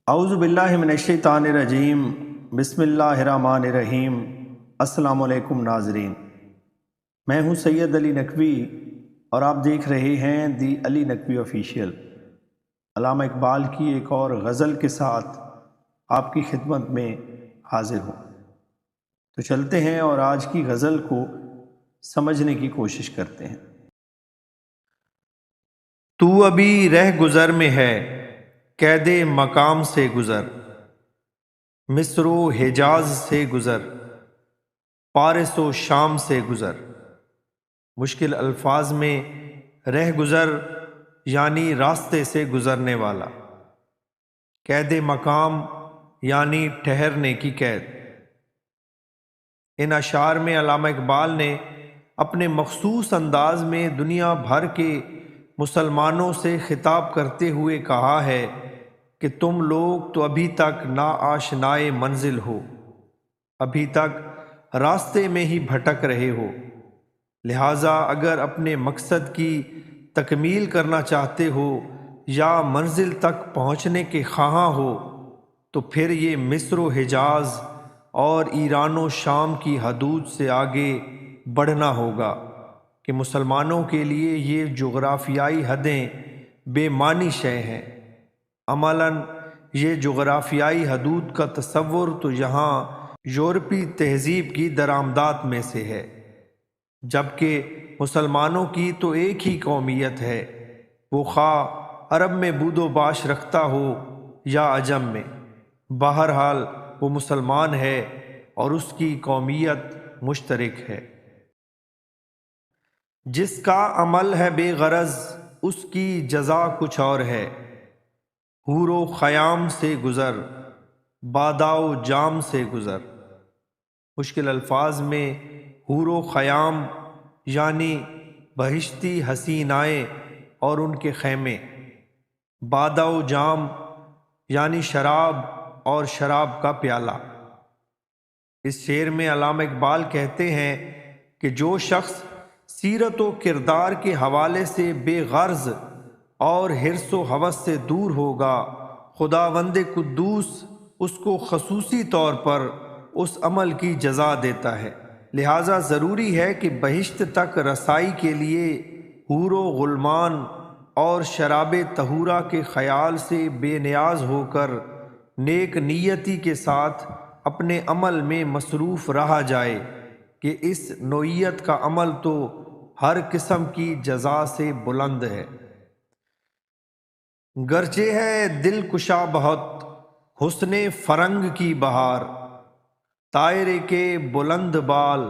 اعوذ باللہ من الشیطان الرجیم، بسم اللہ الرحمن الرحیم۔ السلام علیکم ناظرین، میں ہوں سید علی نقوی اور آپ دیکھ رہے ہیں دی علی نقوی آفیشیل۔ علامہ اقبال کی ایک اور غزل کے ساتھ آپ کی خدمت میں حاضر ہوں۔ تو چلتے ہیں اور آج کی غزل کو سمجھنے کی کوشش کرتے ہیں۔ تو ابھی رہ گزر میں ہے، قید مقام سے گزر، مصر و حجاز سے گزر، پارس و شام سے گزر۔ مشکل الفاظ میں رہ گزر یعنی راستے سے گزرنے والا، قید مقام یعنی ٹھہرنے کی قید۔ ان اشعار میں علامہ اقبال نے اپنے مخصوص انداز میں دنیا بھر کے مسلمانوں سے خطاب کرتے ہوئے کہا ہے کہ تم لوگ تو ابھی تک نا آشنائے منزل ہو، ابھی تک راستے میں ہی بھٹک رہے ہو، لہٰذا اگر اپنے مقصد کی تکمیل کرنا چاہتے ہو یا منزل تک پہنچنے کے خواہاں ہو تو پھر یہ مصر و حجاز اور ایران و شام کی حدود سے آگے بڑھنا ہوگا کہ مسلمانوں کے لیے یہ جغرافیائی حدیں بے معنی شے ہیں۔ عملاً یہ جغرافیائی حدود کا تصور تو یہاں یورپی تہذیب کی درآمدات میں سے ہے، جبکہ مسلمانوں کی تو ایک ہی قومیت ہے، وہ خواہ عرب میں بود و باش رکھتا ہو یا عجم میں، بہرحال وہ مسلمان ہے اور اس کی قومیت مشترک ہے۔ جس کا عمل ہے بے غرض اس کی جزا کچھ اور ہے، حور و خیام سے گزر، بادا و جام سے گزر۔ مشکل الفاظ میں حور و خیام یعنی بہشتی حسینائیں اور ان کے خیمے، بادا و جام یعنی شراب اور شراب کا پیالہ۔ اس شعر میں علامہ اقبال کہتے ہیں کہ جو شخص سیرت و کردار کے حوالے سے بے غرض اور حرص و ہوس سے دور ہوگا، خداوند قدوس اس کو خصوصی طور پر اس عمل کی جزا دیتا ہے۔ لہٰذا ضروری ہے کہ بہشت تک رسائی کے لیے حور و غلمان اور شراب طہورہ کے خیال سے بے نیاز ہو کر نیک نیتی کے ساتھ اپنے عمل میں مصروف رہا جائے کہ اس نوعیت کا عمل تو ہر قسم کی جزا سے بلند ہے۔ گرچہ ہے دل کشا بہت حسن فرنگ کی بہار، طائرے کے بلند بال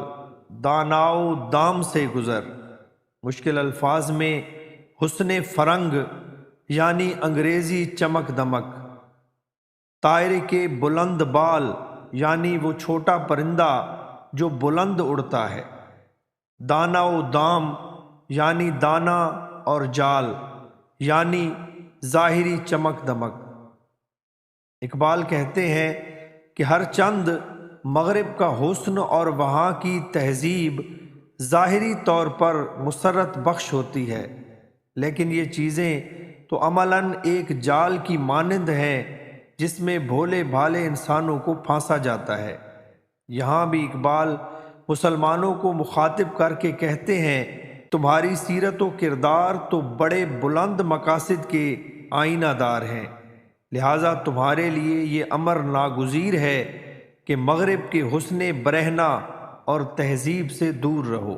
داناؤ دام سے گزر۔ مشکل الفاظ میں حسن فرنگ یعنی انگریزی چمک دمک، طائرے کے بلند بال یعنی وہ چھوٹا پرندہ جو بلند اڑتا ہے، دانا و دام یعنی دانا اور جال یعنی ظاہری چمک دمک۔ اقبال کہتے ہیں کہ ہر چند مغرب کا حسن اور وہاں کی تہذیب ظاہری طور پر مسرت بخش ہوتی ہے، لیکن یہ چیزیں تو عملاً ایک جال کی مانند ہیں جس میں بھولے بھالے انسانوں کو پھانسا جاتا ہے۔ یہاں بھی اقبال مسلمانوں کو مخاطب کر کے کہتے ہیں، تمہاری سیرت و کردار تو بڑے بلند مقاصد کے آئینہ دار ہیں، لہٰذا تمہارے لیے یہ امر ناگزیر ہے کہ مغرب کے حسن برہنہ اور تہذیب سے دور رہو۔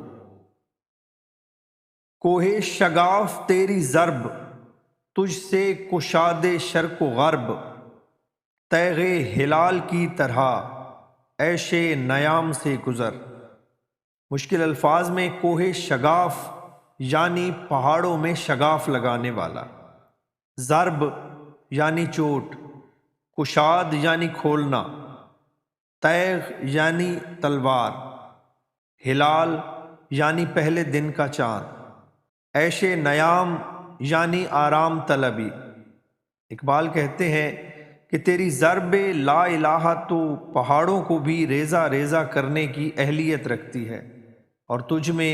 کوہ شگاف تیری ضرب تجھ سے کشاد شرق و غرب، تیغ ہلال کی طرح عیش نیام سے گزر۔ مشکل الفاظ میں کوہ شگاف یعنی پہاڑوں میں شگاف لگانے والا، ضرب یعنی چوٹ، کشاد یعنی کھولنا، تیغ یعنی تلوار، ہلال یعنی پہلے دن کا چاند، عیش نیام یعنی آرام طلبی۔ اقبال کہتے ہیں کہ تیری ضرب لا الہ تو پہاڑوں کو بھی ریزہ ریزہ کرنے کی اہلیت رکھتی ہے، اور تجھ میں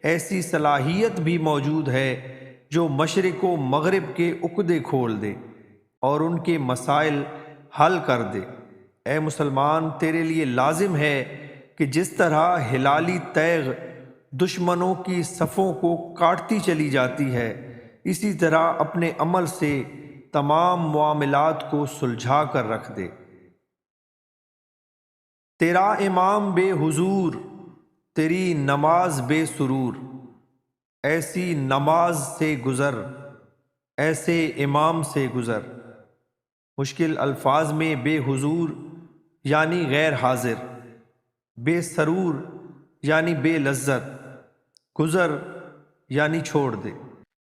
ایسی صلاحیت بھی موجود ہے جو مشرق و مغرب کے عقدے کھول دے اور ان کے مسائل حل کر دے۔ اے مسلمان، تیرے لیے لازم ہے کہ جس طرح ہلالی تیغ دشمنوں کی صفوں کو کاٹتی چلی جاتی ہے، اسی طرح اپنے عمل سے تمام معاملات کو سلجھا کر رکھ دے۔ تیرا امام بے حضور، تیری نماز بے سرور، ایسی نماز سے گزر، ایسے امام سے گزر۔ مشکل الفاظ میں بے حضور یعنی غیر حاضر، بے سرور یعنی بے لذت، گزر یعنی چھوڑ دے۔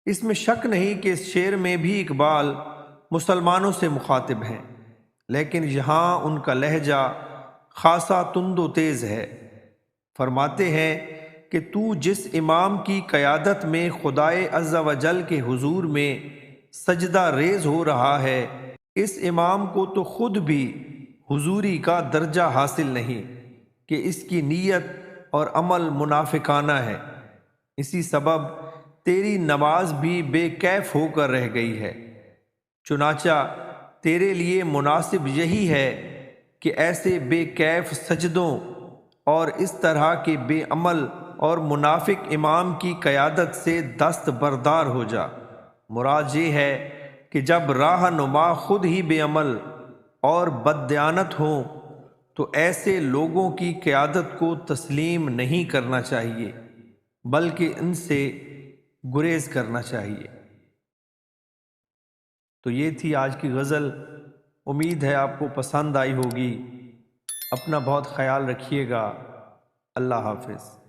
اس میں شک نہیں کہ اس شعر میں بھی اقبال مسلمانوں سے مخاطب ہیں، لیکن یہاں ان کا لہجہ خاصا تند و تیز ہے۔ فرماتے ہیں کہ تو جس امام کی قیادت میں خدائے عز و جل کے حضور میں سجدہ ریز ہو رہا ہے، اس امام کو تو خود بھی حضوری کا درجہ حاصل نہیں کہ اس کی نیت اور عمل منافقانہ ہے۔ اسی سبب تیری نماز بھی بے کیف ہو کر رہ گئی ہے۔ چنانچہ تیرے لیے مناسب یہی ہے کہ ایسے بے کیف سجدوں اور اس طرح کے بے عمل اور منافق امام کی قیادت سے دست بردار ہو جا۔ مراد یہ ہے کہ جب راہ نما خود ہی بے عمل اور بددیانت ہوں تو ایسے لوگوں کی قیادت کو تسلیم نہیں کرنا چاہیے، بلکہ ان سے گریز کرنا چاہیے۔ تو یہ تھی آج کی غزل، امید ہے آپ کو پسند آئی ہوگی۔ اپنا بہت خیال رکھیے گا۔ اللہ حافظ۔